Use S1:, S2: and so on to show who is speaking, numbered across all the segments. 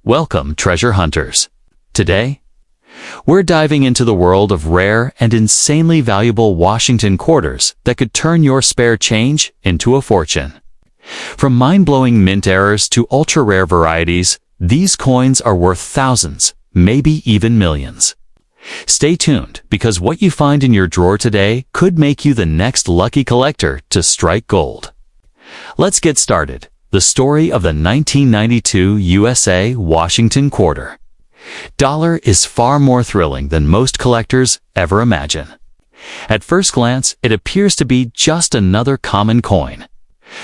S1: Welcome, treasure hunters. Today, we're diving into the world of rare and insanely valuable Washington quarters that could turn your spare change into a fortune. From mind-blowing mint errors to ultra-rare varieties, these coins are worth thousands, maybe even millions. Stay tuned, because what you find in your drawer today could make you the next lucky collector to strike gold. Let's get started. The story of the 1992 USA Washington quarter. Dollar is far more thrilling than most collectors ever imagine. At first glance, it appears to be just another common coin,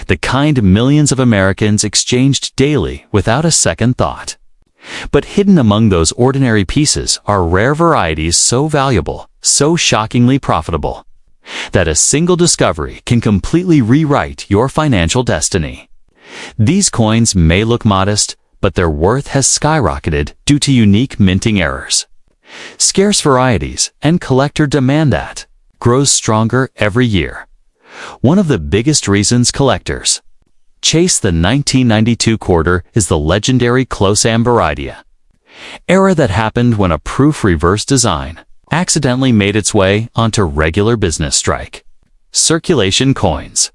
S1: the kind millions of Americans exchanged daily without a second thought. But hidden among those ordinary pieces are rare varieties so valuable, so shockingly profitable, that a single discovery can completely rewrite your financial destiny. These coins may look modest, but their worth has skyrocketed due to unique minting errors. Scarce varieties and collector demand that grows stronger every year. One of the biggest reasons collectors chase the 1992 quarter is the legendary Close-Am variety, error that happened when a proof reverse design accidentally made its way onto regular business strike circulation coins.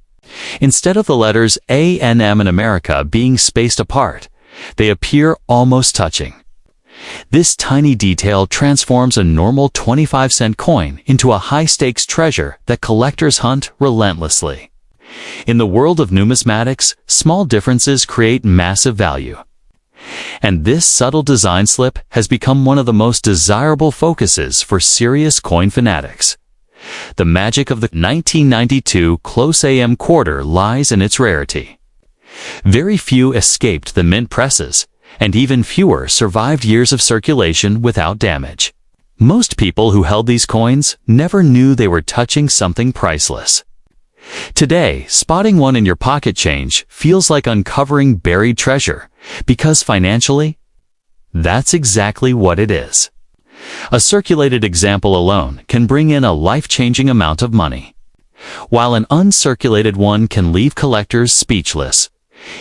S1: Instead of the letters A and M in America being spaced apart, they appear almost touching. This tiny detail transforms a normal 25-cent coin into a high-stakes treasure that collectors hunt relentlessly. In the world of numismatics, small differences create massive value. And this subtle design slip has become one of the most desirable focuses for serious coin fanatics. The magic of the 1992 Close-Am quarter lies in its rarity. Very few escaped the mint presses, and even fewer survived years of circulation without damage. Most people who held these coins never knew they were touching something priceless. Today, spotting one in your pocket change feels like uncovering buried treasure, because financially, that's exactly what it is. A circulated example alone can bring in a life-changing amount of money, while an uncirculated one can leave collectors speechless.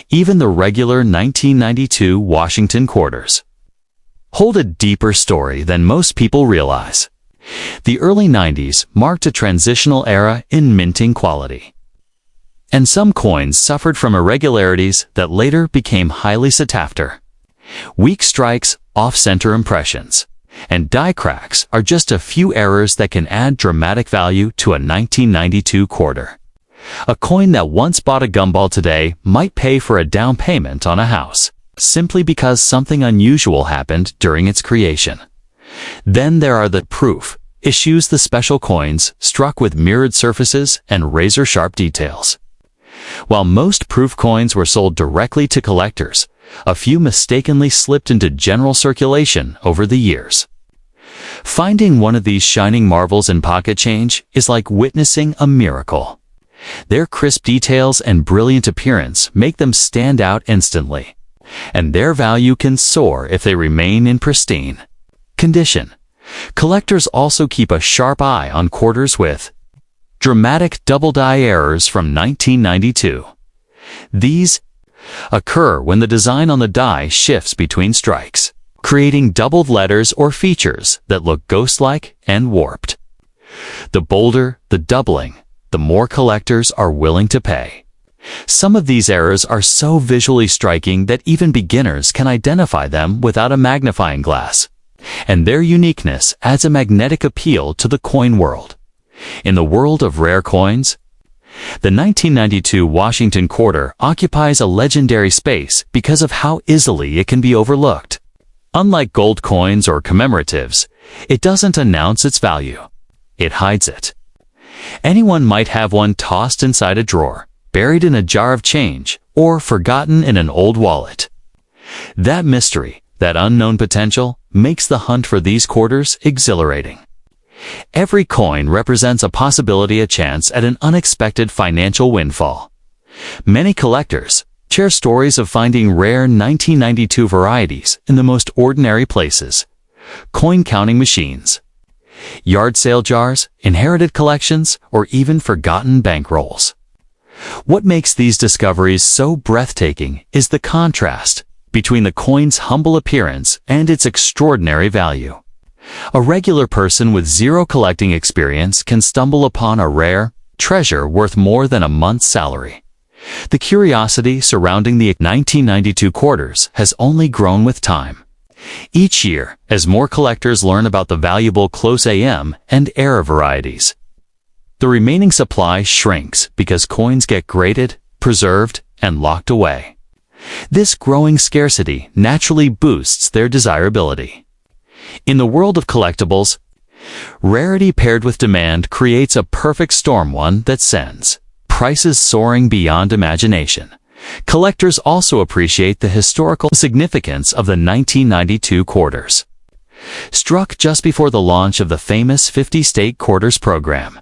S1: Even the regular 1992 Washington quarters hold a deeper story than most people realize. The early 90s marked a transitional era in minting quality, and some coins suffered from irregularities that later became highly sought after. Weak strikes, off-center impressions, and die cracks are just a few errors that can add dramatic value to a 1992 quarter. A coin that once bought a gumball today might pay for a down payment on a house, simply because something unusual happened during its creation. Then there are the proof issues, the special coins struck with mirrored surfaces and razor-sharp details. While most proof coins were sold directly to collectors, a few mistakenly slipped into general circulation over the years. Finding one of these shining marvels in pocket change is like witnessing a miracle. Their crisp details and brilliant appearance make them stand out instantly, and their value can soar if they remain in pristine condition. Collectors also keep a sharp eye on quarters with dramatic double die errors from 1992. These occur when the design on the die shifts between strikes, creating doubled letters or features that look ghost-like and warped. The bolder the doubling, the more collectors are willing to pay. Some of these errors are so visually striking that even beginners can identify them without a magnifying glass, and their uniqueness adds a magnetic appeal to the coin world. In the world of rare coins, the 1992 Washington quarter occupies a legendary space because of how easily it can be overlooked. Unlike gold coins or commemoratives, it doesn't announce its value. It hides it. Anyone might have one tossed inside a drawer, buried in a jar of change, or forgotten in an old wallet. That mystery, that unknown potential, makes the hunt for these quarters exhilarating. Every coin represents a possibility, a chance at an unexpected financial windfall. Many collectors share stories of finding rare 1992 varieties in the most ordinary places: coin counting machines, yard sale jars, inherited collections, or even forgotten bankrolls. What makes these discoveries so breathtaking is the contrast between the coin's humble appearance and its extraordinary value. A regular person with zero collecting experience can stumble upon a rare treasure worth more than a month's salary. The curiosity surrounding the 1992 quarters has only grown with time. Each year, as more collectors learn about the valuable close AM and era varieties, the remaining supply shrinks because coins get graded, preserved, and locked away. This growing scarcity naturally boosts their desirability. In the world of collectibles, rarity paired with demand creates a perfect storm, one that sends prices soaring beyond imagination. Collectors also appreciate the historical significance of the 1992 quarters. Struck just before the launch of the famous 50-state quarters program,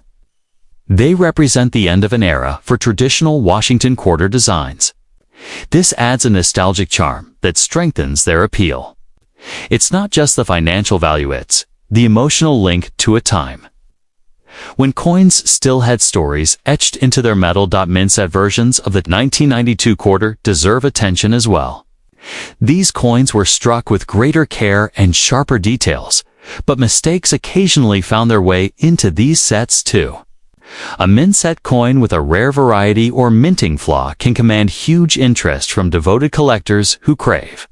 S1: they represent the end of an era for traditional Washington quarter designs. This adds a nostalgic charm that strengthens their appeal. It's not just the financial value, it's the emotional link to a time when coins still had stories etched into their metal. Mint set versions of the 1992 quarter deserve attention as well. These coins were struck with greater care and sharper details, but mistakes occasionally found their way into these sets too. A mint set coin with a rare variety or minting flaw can command huge interest from devoted collectors who crave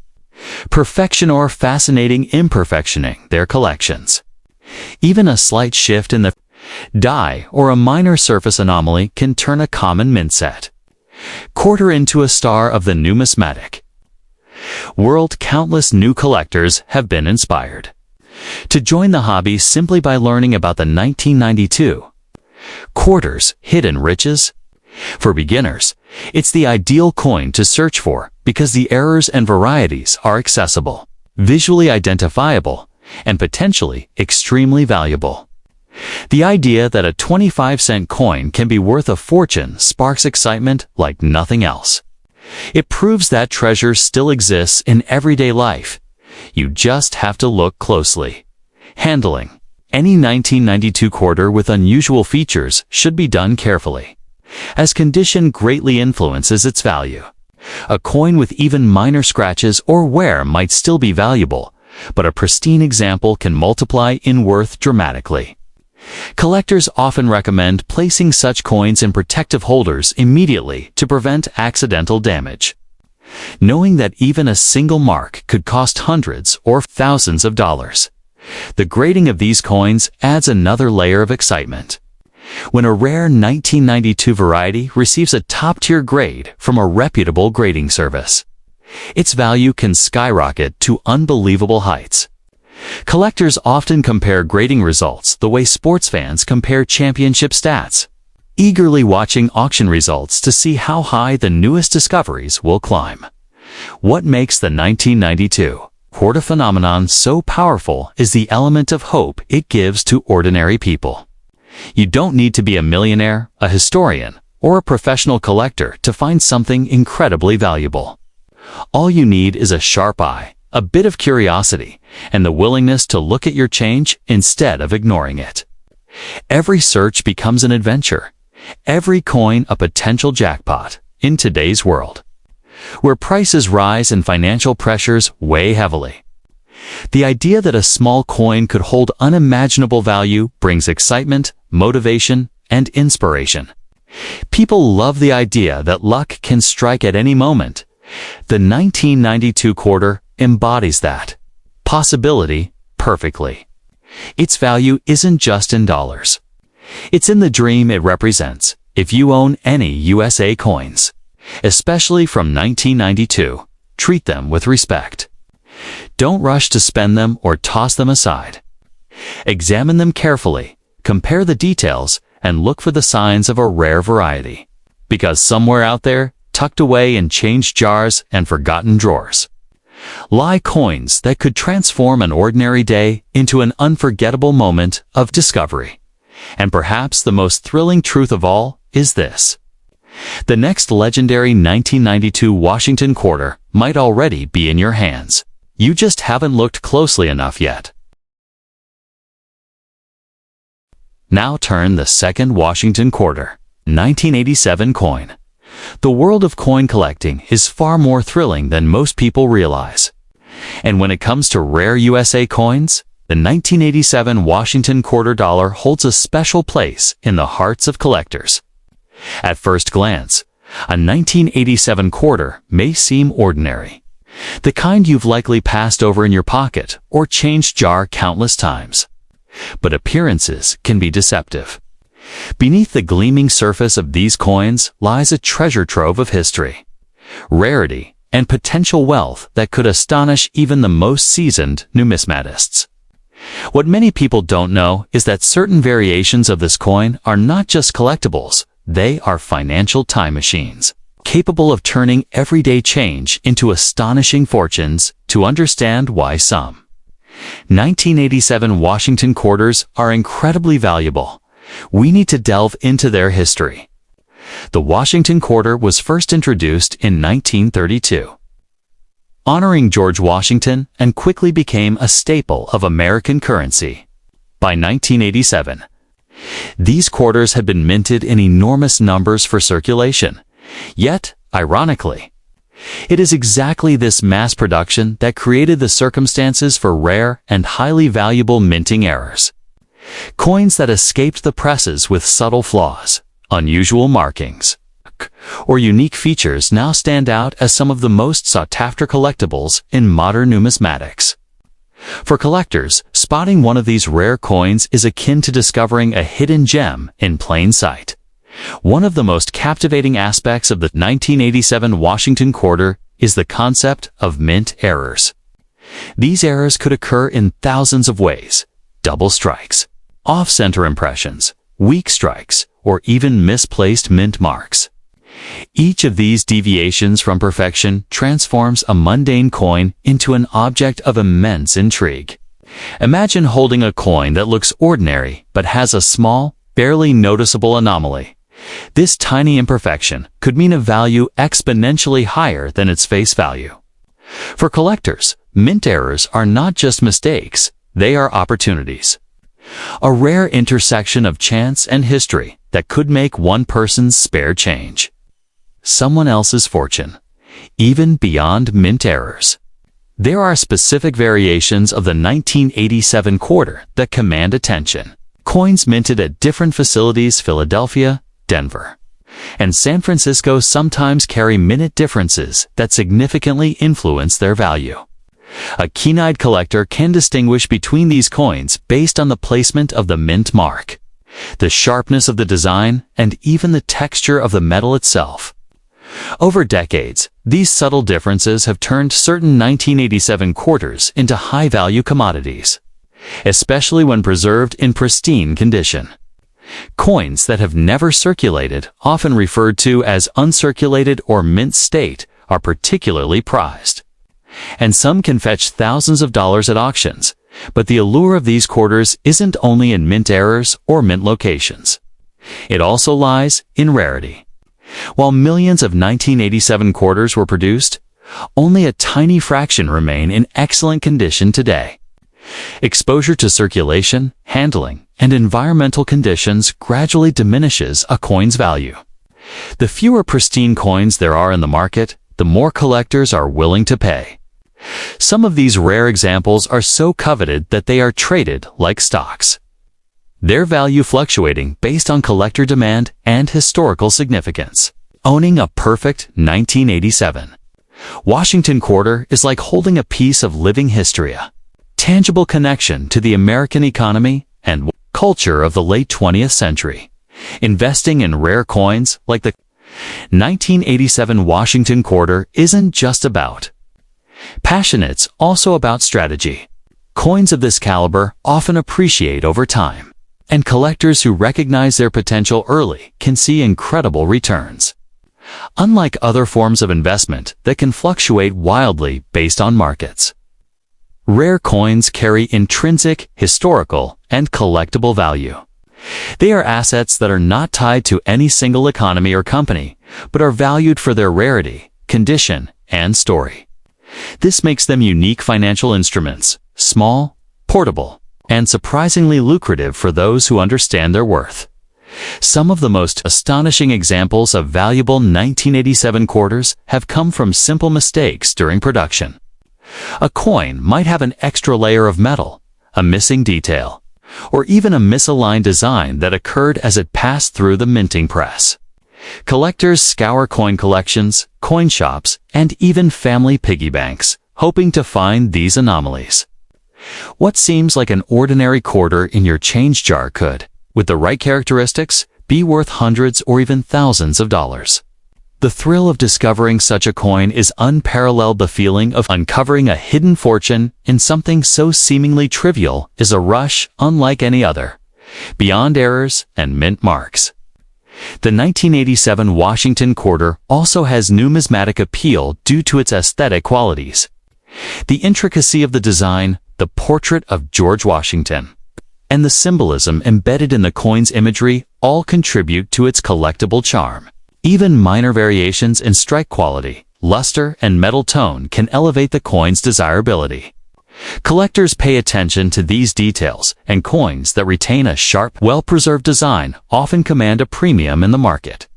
S1: perfection or fascinating imperfectioning their collections. Even a slight shift in the die or a minor surface anomaly can turn a common mint set quarter into a star of the numismatic world. Countless new collectors have been inspired to join the hobby simply by learning about the 1992 quarters hidden riches. For beginners, it's the ideal coin to search for because the errors and varieties are accessible, visually identifiable, and potentially extremely valuable. The idea that a 25-cent coin can be worth a fortune sparks excitement like nothing else. It proves that treasure still exists in everyday life. You just have to look closely. Handling any 1992 quarter with unusual features should be done carefully, as condition greatly influences its value. A coin with even minor scratches or wear might still be valuable, but a pristine example can multiply in worth dramatically. Collectors often recommend placing such coins in protective holders immediately to prevent accidental damage, knowing that even a single mark could cost hundreds or thousands of dollars. The grading of these coins adds another layer of excitement. When a rare 1992 variety receives a top-tier grade from a reputable grading service, its value can skyrocket to unbelievable heights. Collectors often compare grading results the way sports fans compare championship stats, eagerly watching auction results to see how high the newest discoveries will climb. What makes the 1992 quarter phenomenon so powerful is the element of hope it gives to ordinary people. You don't need to be a millionaire, a historian, or a professional collector to find something incredibly valuable. All you need is a sharp eye, a bit of curiosity, and the willingness to look at your change instead of ignoring it. Every search becomes an adventure, every coin a potential jackpot in today's world, where prices rise and financial pressures weigh heavily. The idea that a small coin could hold unimaginable value brings excitement, motivation, and inspiration. People love the idea that luck can strike at any moment. The 1992 quarter embodies that possibility perfectly. Its value isn't just in dollars. It's in the dream it represents. If you own any USA coins, especially from 1992, treat them with respect. Don't rush to spend them or toss them aside. Examine them carefully, compare the details, and look for the signs of a rare variety. Because somewhere out there, tucked away in changed jars and forgotten drawers, lie coins that could transform an ordinary day into an unforgettable moment of discovery. And perhaps the most thrilling truth of all is this: the next legendary 1992 Washington quarter might already be in your hands. You just haven't looked closely enough yet. Now turn the second Washington quarter, 1987 coin. The world of coin collecting is far more thrilling than most people realize. And when it comes to rare USA coins, the 1987 Washington quarter dollar holds a special place in the hearts of collectors. At first glance, a 1987 quarter may seem ordinary, the kind you've likely passed over in your pocket or changed jar countless times. But appearances can be deceptive. Beneath the gleaming surface of these coins lies a treasure trove of history, rarity, and potential wealth that could astonish even the most seasoned numismatists. What many people don't know is that certain variations of this coin are not just collectibles, they are financial time machines, capable of turning everyday change into astonishing fortunes. To understand why some 1987 Washington quarters are incredibly valuable, we need to delve into their history. The Washington quarter was first introduced in 1932, honoring George Washington, and quickly became a staple of American currency. By 1987, these quarters had been minted in enormous numbers for circulation. Yet, ironically, it is exactly this mass production that created the circumstances for rare and highly valuable minting errors. Coins that escaped the presses with subtle flaws, unusual markings, or unique features now stand out as some of the most sought-after collectibles in modern numismatics. For collectors, spotting one of these rare coins is akin to discovering a hidden gem in plain sight. One of the most captivating aspects of the 1987 Washington quarter is the concept of mint errors. These errors could occur in thousands of ways: double strikes, off-center impressions, weak strikes, or even misplaced mint marks. Each of these deviations from perfection transforms a mundane coin into an object of immense intrigue. Imagine holding a coin that looks ordinary but has a small, barely noticeable anomaly. This tiny imperfection could mean a value exponentially higher than its face value. For collectors, mint errors are not just mistakes, they are opportunities. A rare intersection of chance and history that could make one person's spare change someone else's fortune, even beyond mint errors. There are specific variations of the 1987 quarter that command attention. Coins minted at different facilities: Philadelphia, Denver, and San Francisco sometimes carry minute differences that significantly influence their value. A keen-eyed collector can distinguish between these coins based on the placement of the mint mark, the sharpness of the design, and even the texture of the metal itself. Over decades, these subtle differences have turned certain 1987 quarters into high-value commodities, especially when preserved in pristine condition. Coins that have never circulated, often referred to as uncirculated or mint state, are particularly prized. And some can fetch thousands of dollars at auctions, but the allure of these quarters isn't only in mint errors or mint locations. It also lies in rarity. While millions of 1987 quarters were produced, only a tiny fraction remain in excellent condition today. Exposure to circulation, handling, and environmental conditions gradually diminishes a coin's value. The fewer pristine coins there are in the market, the more collectors are willing to pay. Some of these rare examples are so coveted that they are traded like stocks, their value fluctuating based on collector demand and historical significance. Owning a perfect 1987 Washington quarter is like holding a piece of living history, a tangible connection to the American economy and culture of the late 20th century. Investing in rare coins like the 1987 Washington quarter isn't just about passion, it's also about strategy. Coins of this caliber often appreciate over time, and collectors who recognize their potential early can see incredible returns. Unlike other forms of investment that can fluctuate wildly based on markets, rare coins carry intrinsic, historical, and collectible value. They are assets that are not tied to any single economy or company, but are valued for their rarity, condition, and story. This makes them unique financial instruments, small, portable, and surprisingly lucrative for those who understand their worth. Some of the most astonishing examples of valuable 1987 quarters have come from simple mistakes during production. A coin might have an extra layer of metal, a missing detail, or even a misaligned design that occurred as it passed through the minting press. Collectors scour coin collections, coin shops, and even family piggy banks, hoping to find these anomalies. What seems like an ordinary quarter in your change jar could, with the right characteristics, be worth hundreds or even thousands of dollars. The thrill of discovering such a coin is unparalleled. The feeling of uncovering a hidden fortune in something so seemingly trivial is a rush unlike any other, beyond errors and mint marks. The 1987 Washington quarter also has numismatic appeal due to its aesthetic qualities. The intricacy of the design, the portrait of George Washington, and the symbolism embedded in the coin's imagery all contribute to its collectible charm. Even minor variations in strike quality, luster, and metal tone can elevate the coin's desirability. Collectors pay attention to these details, and coins that retain a sharp, well-preserved design often command a premium in the market.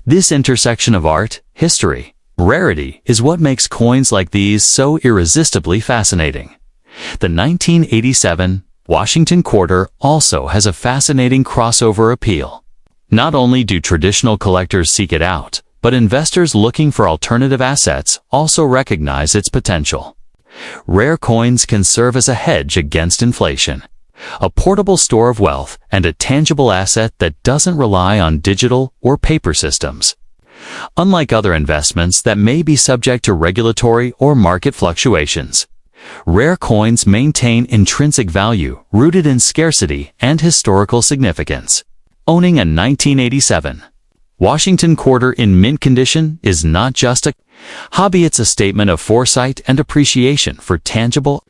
S1: This intersection of art, history, rarity is what makes coins like these so irresistibly fascinating. The 1987 Washington quarter also has a fascinating crossover appeal. Not only do traditional collectors seek it out, but investors looking for alternative assets also recognize its potential. Rare coins can serve as a hedge against inflation, a portable store of wealth, and a tangible asset that doesn't rely on digital or paper systems. Unlike other investments that may be subject to regulatory or market fluctuations, rare coins maintain intrinsic value rooted in scarcity and historical significance. Owning a 1987 Washington quarter in mint condition is not just a hobby, it's a statement of foresight and appreciation for tangible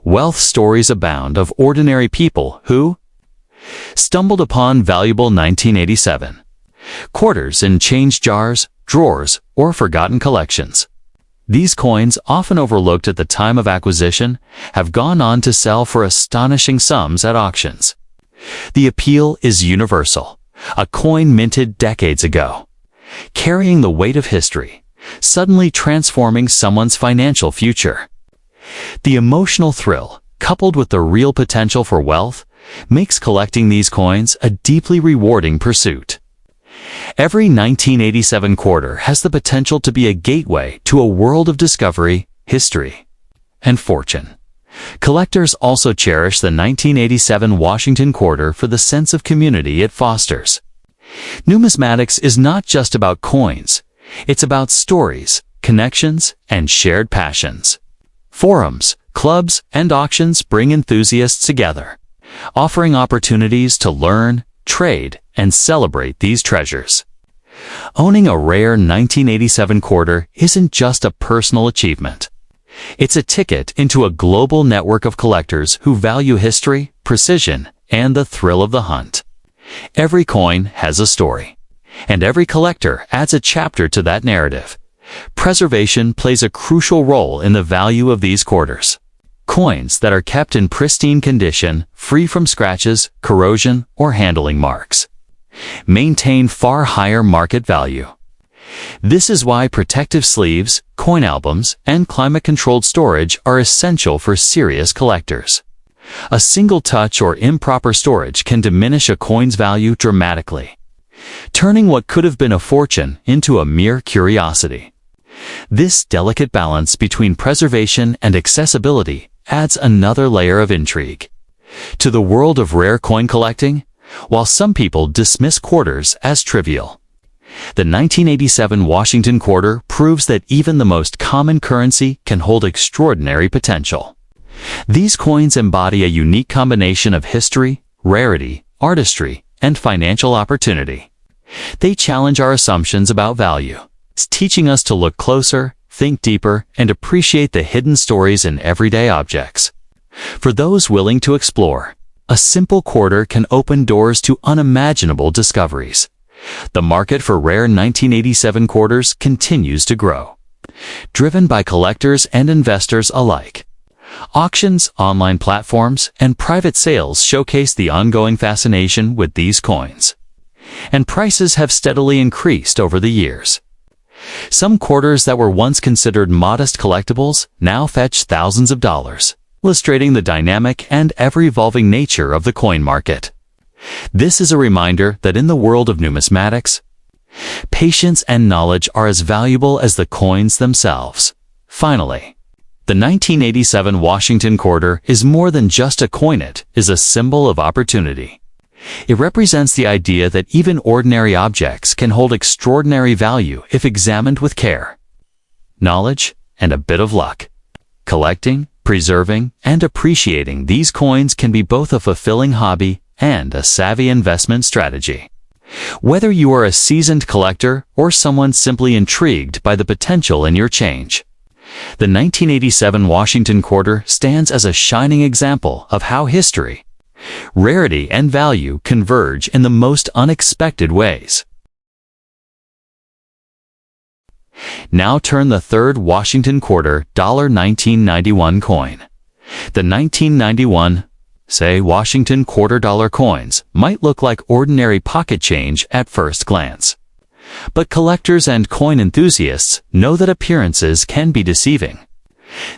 S1: wealth. Stories abound of ordinary people who stumbled upon valuable 1987 quarters in change jars, drawers, or forgotten collections. These coins, often overlooked at the time of acquisition, have gone on to sell for astonishing sums at auctions. The appeal is universal. A coin minted decades ago, carrying the weight of history, suddenly transforming someone's financial future. The emotional thrill, coupled with the real potential for wealth, makes collecting these coins a deeply rewarding pursuit. Every 1987 quarter has the potential to be a gateway to a world of discovery, history, and fortune. Collectors also cherish the 1987 Washington quarter for the sense of community it fosters. Numismatics is not just about coins, it's about stories, connections, and shared passions. Forums, clubs, and auctions bring enthusiasts together, offering opportunities to learn, trade, and celebrate these treasures. Owning a rare 1987 quarter isn't just a personal achievement. It's a ticket into a global network of collectors who value history, precision, and the thrill of the hunt. Every coin has a story, and every collector adds a chapter to that narrative. Preservation plays a crucial role in the value of these quarters. Coins that are kept in pristine condition, free from scratches, corrosion, or handling marks, maintain far higher market value. This is why protective sleeves, coin albums, and climate-controlled storage are essential for serious collectors. A single touch or improper storage can diminish a coin's value dramatically, turning what could have been a fortune into a mere curiosity. This delicate balance between preservation and accessibility adds another layer of intrigue to the world of rare coin collecting. While some people dismiss quarters as trivial, the 1987 Washington quarter proves that even the most common currency can hold extraordinary potential. These coins embody a unique combination of history, rarity, artistry, and financial opportunity. They challenge our assumptions about value, teaching us to look closer, think deeper, and appreciate the hidden stories in everyday objects. For those willing to explore, a simple quarter can open doors to unimaginable discoveries. The market for rare 1987 quarters continues to grow, driven by collectors and investors alike. Auctions, online platforms, and private sales showcase the ongoing fascination with these coins. and prices have steadily increased over the years. Some quarters that were once considered modest collectibles now fetch thousands of dollars, illustrating the dynamic and ever-evolving nature of the coin market. This is a reminder that in the world of numismatics, patience and knowledge are as valuable as the coins themselves. Finally, the 1987 Washington quarter is more than just a coin. It is a symbol of opportunity. It represents the idea that even ordinary objects can hold extraordinary value if examined with care, knowledge, and a bit of luck. Collecting, preserving, and appreciating these coins can be both a fulfilling hobby and a savvy investment strategy. Whether you are a seasoned collector or someone simply intrigued by the potential in your change, the 1987 Washington quarter stands as a shining example of how history, rarity, and value converge in the most unexpected ways. Now turn the third Washington quarter $1991 coin. The 1991, say, Washington quarter dollar coins might look like ordinary pocket change at first glance. But collectors and coin enthusiasts know that appearances can be deceiving.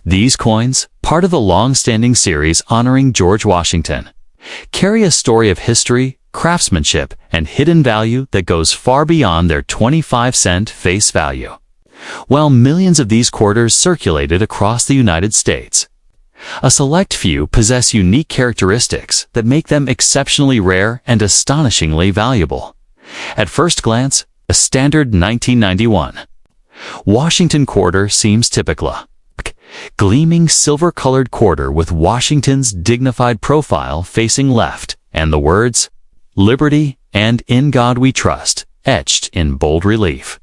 S1: These coins, part of the long-standing series honoring George Washington, carry a story of history, craftsmanship, and hidden value that goes far beyond their 25-cent face value. While millions of these quarters circulated across the United States, a select few possess unique characteristics that make them exceptionally rare and astonishingly valuable. At first glance, a standard 1991 Washington quarter seems typical. Gleaming silver-colored quarter with Washington's dignified profile facing left and the words, "Liberty" and "In God We Trust" etched in bold relief.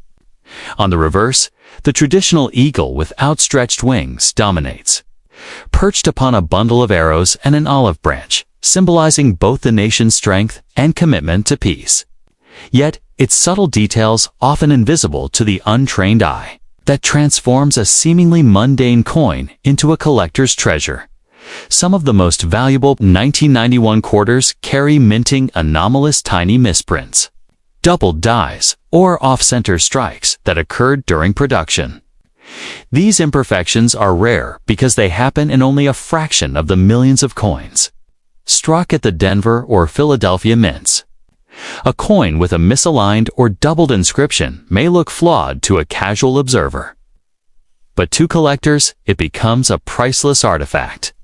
S1: On the reverse, the traditional eagle with outstretched wings dominates, perched upon a bundle of arrows and an olive branch, symbolizing both the nation's strength and commitment to peace. Yet, its subtle details, often invisible to the untrained eye, that transforms a seemingly mundane coin into a collector's treasure. Some of the most valuable 1991 quarters carry minting anomalous tiny misprints, doubled dies, or off-center strikes that occurred during production. These imperfections are rare because they happen in only a fraction of the millions of coins struck at the Denver or Philadelphia mints. A coin with a misaligned or doubled inscription may look flawed to a casual observer, but to collectors, it becomes a priceless artifact.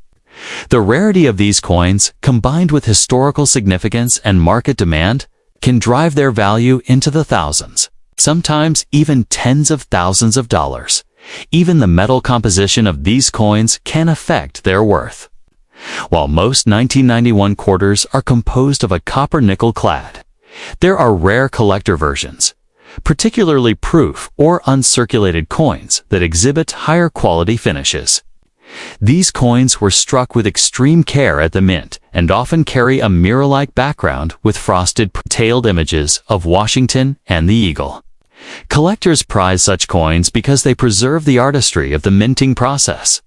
S1: The rarity of these coins, combined with historical significance and market demand, can drive their value into the thousands, sometimes even tens of thousands of dollars. Even the metal composition of these coins can affect their worth. While most 1991 quarters are composed of a copper-nickel clad, there are rare collector versions, particularly proof or uncirculated coins that exhibit higher quality finishes. These coins were struck with extreme care at the mint and often carry a mirror-like background with frosted, tailed images of Washington and the eagle. Collectors prize such coins because they preserve the artistry of the minting process,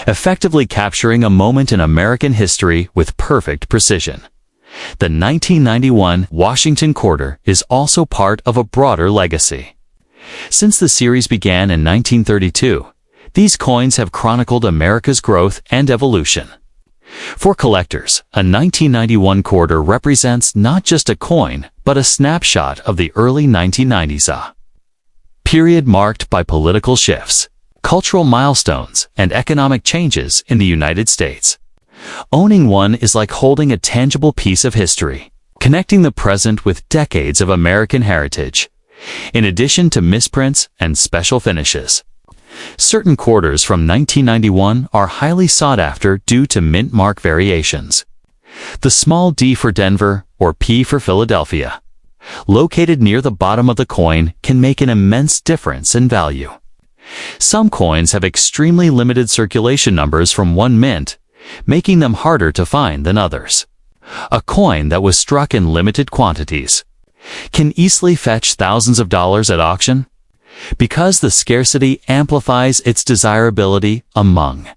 S1: effectively capturing a moment in American history with perfect precision. The 1991 Washington quarter is also part of a broader legacy. Since the series began in 1932, these coins have chronicled America's growth and evolution. For collectors, a 1991 quarter represents not just a coin, but a snapshot of the early 1990s, a period marked by political shifts, cultural milestones, and economic changes in the United States. Owning one is like holding a tangible piece of history, connecting the present with decades of American heritage. In addition to misprints and special finishes, certain quarters from 1991 are highly sought after due to mint mark variations. The small D for Denver or P for Philadelphia, located near the bottom of the coin, can make an immense difference in value. Some coins have extremely limited circulation numbers from one mint, making them harder to find than others. A coin that was struck in limited quantities can easily fetch thousands of dollars at auction, because the scarcity amplifies its desirability among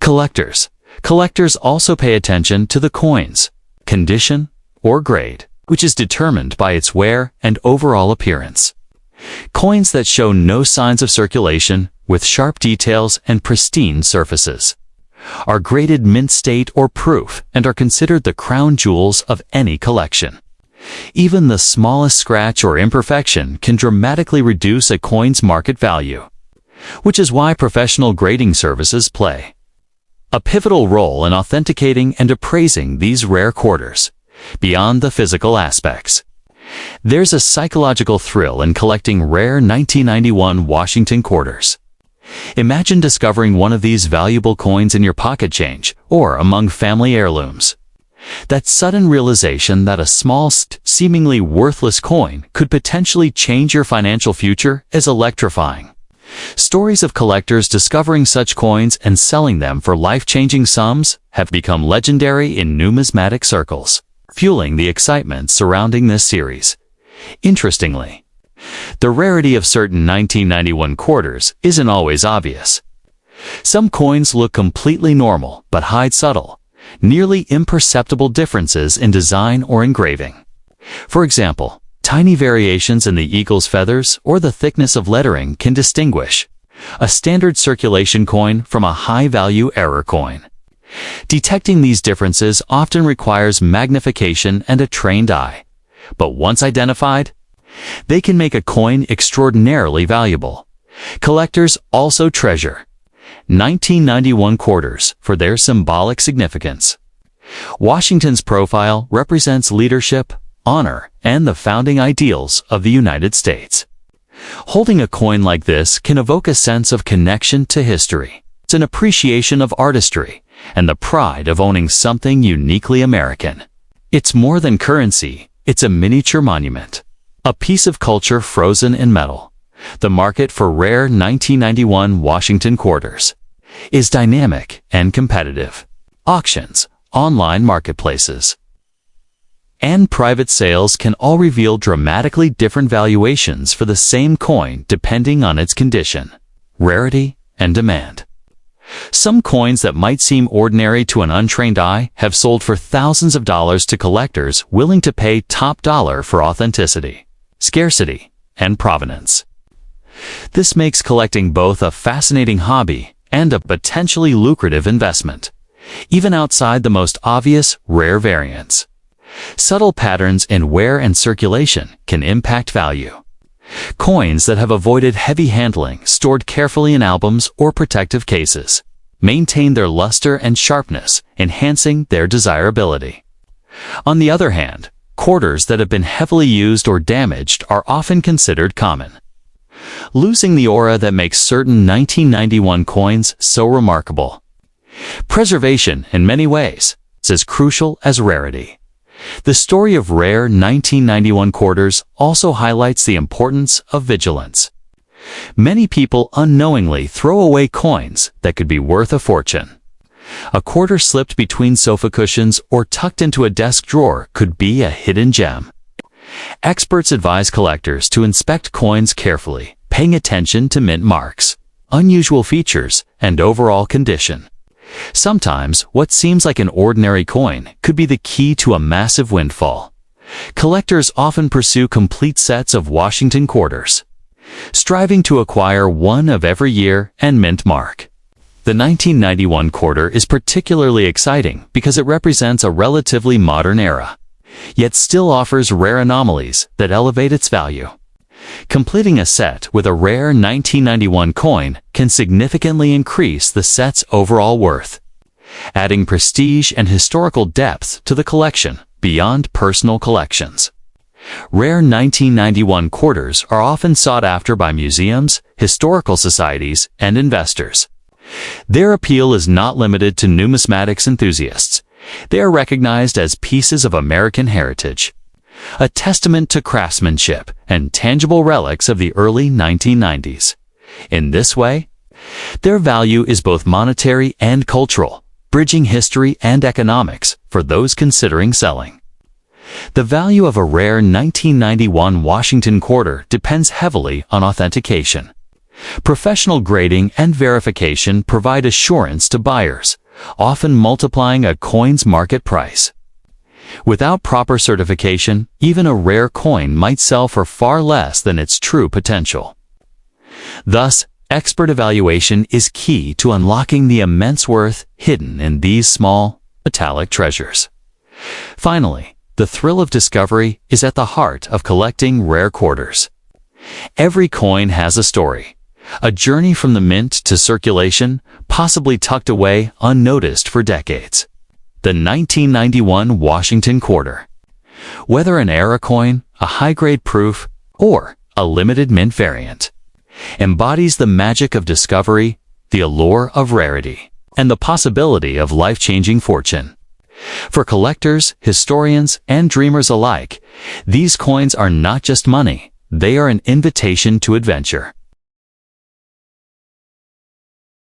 S1: collectors. Collectors also pay attention to the coin's condition or grade. which is determined by its wear and overall appearance. Coins that show no signs of circulation, with sharp details and pristine surfaces, are graded mint state or proof and are considered the crown jewels of any collection. Even the smallest scratch or imperfection can dramatically reduce a coin's market value, which is why professional grading services play a pivotal role in authenticating and appraising these rare quarters. Beyond the physical aspects, there's a psychological thrill in collecting rare 1991 Washington quarters. Imagine discovering one of these valuable coins in your pocket change or among family heirlooms. That sudden realization that a small, seemingly worthless coin could potentially change your financial future is electrifying. Stories of collectors discovering such coins and selling them for life-changing sums have become legendary in numismatic circles, fueling the excitement surrounding this series. Interestingly, the rarity of certain 1991 quarters isn't always obvious. Some coins look completely normal but hide subtle, nearly imperceptible differences in design or engraving. For example, tiny variations in the eagle's feathers or the thickness of lettering can distinguish a standard circulation coin from a high-value error coin. Detecting these differences often requires magnification and a trained eye, but once identified, they can make a coin extraordinarily valuable. Collectors also treasure 1991 quarters for their symbolic significance. Washington's profile represents leadership, honor, and the founding ideals of the United States. Holding a coin like this can evoke a sense of connection to history. It's an appreciation of artistry and the pride of owning something uniquely American. It's more than currency, it's a miniature monument, a piece of culture frozen in metal. The market for rare 1991 Washington quarters is dynamic and competitive. Auctions, online marketplaces, and private sales can all reveal dramatically different valuations for the same coin depending on its condition, rarity, and demand. Some coins that might seem ordinary to an untrained eye have sold for thousands of dollars to collectors willing to pay top dollar for authenticity, scarcity, and provenance. This makes collecting both a fascinating hobby and a potentially lucrative investment, even outside the most obvious rare variants. Subtle patterns in wear and circulation can impact value. Coins that have avoided heavy handling, stored carefully in albums or protective cases, maintain their luster and sharpness, enhancing their desirability. On the other hand, quarters that have been heavily used or damaged are often considered common, losing the aura that makes certain 1991 coins so remarkable. Preservation, in many ways, is as crucial as rarity. The story of rare 1991 quarters also highlights the importance of vigilance. Many people unknowingly throw away coins that could be worth a fortune. A quarter slipped between sofa cushions or tucked into a desk drawer could be a hidden gem. Experts advise collectors to inspect coins carefully, paying attention to mint marks, unusual features, and overall condition. Sometimes, what seems like an ordinary coin could be the key to a massive windfall. Collectors often pursue complete sets of Washington quarters, striving to acquire one of every year and mint mark. The 1991 quarter is particularly exciting because it represents a relatively modern era, yet still offers rare anomalies that elevate its value. Completing a set with a rare 1991 coin can significantly increase the set's overall worth, adding prestige and historical depth to the collection beyond personal collections. Rare 1991 quarters are often sought after by museums, historical societies, and investors. Their appeal is not limited to numismatics enthusiasts. They are recognized as pieces of American heritage, a testament to craftsmanship and tangible relics of the early 1990s. In this way, their value is both monetary and cultural, bridging history and economics for those considering selling. The value of a rare 1991 Washington quarter depends heavily on authentication. Professional grading and verification provide assurance to buyers, often multiplying a coin's market price. Without proper certification, even a rare coin might sell for far less than its true potential. Thus, expert evaluation is key to unlocking the immense worth hidden in these small, metallic treasures. Finally, the thrill of discovery is at the heart of collecting rare quarters. Every coin has a story, a journey from the mint to circulation, possibly tucked away unnoticed for decades. The 1991 Washington Quarter. Whether an era coin, a high-grade proof, or a limited mint variant, embodies the magic of discovery, the allure of rarity, and the possibility of life-changing fortune. For collectors, historians, and dreamers alike, these coins are not just money, they are an invitation to adventure.